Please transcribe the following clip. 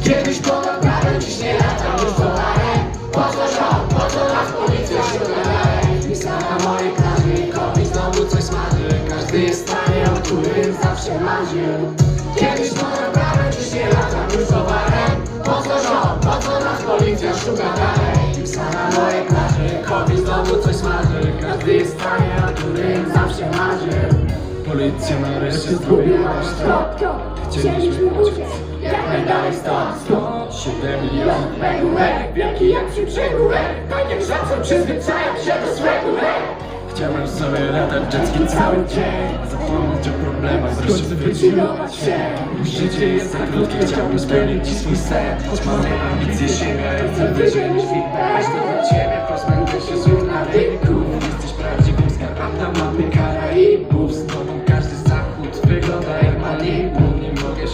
Kiedyś ponad prawem, dziś nie latam już towarem. Po co rząd, po co nas policja szuka dalej? Pisa na mojej plaży, kobiet znowu coś smaży. Każdy jest stanie, o którym zawsze marzył. Kiedyś ponad prawem, dziś nie latam już towarem. Po co rząd, po co nas policja szuka dalej? Pisa na mojej plaży, kobiet znowu coś smaży. Każdy jest stanie, o którym zawsze marzył. Policja nareszcie zrobiła Kropko, chcieliśmy uciec jak najdalej stąd. 7 milionów Pegurek, wielki jak przy brzegu, tak jak szacun przyzwyczajam się do swego. Chciałem sobie latać jetski cały dzień, zapomnieć o problemach, wreszcie wychillować się. Życie jest tak krótkie, chciałbym spełnić ci swój sen. Choć moje ambicje sięgają wyżej niż widać. To dla ciebie pozbędę się złych nawyków.